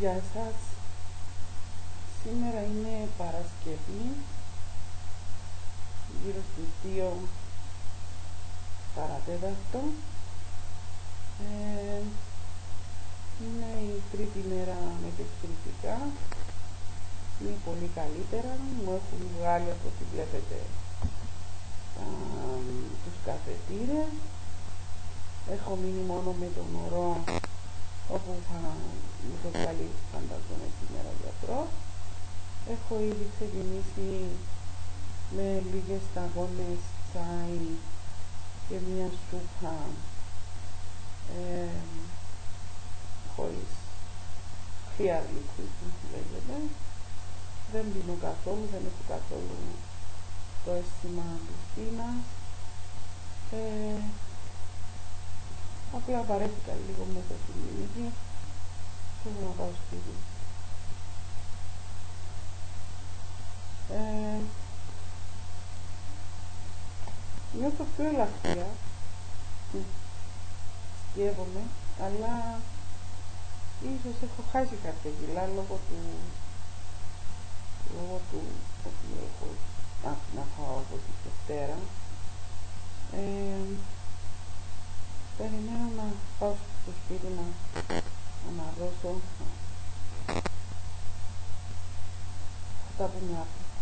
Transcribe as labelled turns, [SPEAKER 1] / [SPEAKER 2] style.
[SPEAKER 1] Γεια σας. Σήμερα είναι Παρασκευή, γύρω στις 2 παρατέταρτο. Είναι η τρίτη μέρα με τεχνητικά. Είναι πολύ καλύτερα. Μου έχουν βγάλει, από ό,τι βλέπετε, τους καθετήρες. Έχω μείνει μόνο με τον ορό, όπου θα μου το βγάλει φαντάζομαι σήμερα ο γιατρός. Έχω ήδη ξεκινήσει με λίγες σταγόνες τσάι και μια σούπα χωρίς clear liquid λέγεται. Δεν πίνω καθόλου, δεν έχω καθόλου το αίσθημα της πείνας. Απλά βαρέθηκα λίγο μέσα στην κλινική. Θέλω να πάω σπίτι. Νιώθω πιο ελαφριά. Σκέφτομαι, αλλά ίσως έχω χάσει κάποια κιλά λόγω του ότι έχω να φάω από τη Δευτέρα. Περιμένω να πάω στο σπίτι να αναρρώσω. Θα τα πούμε αύριο.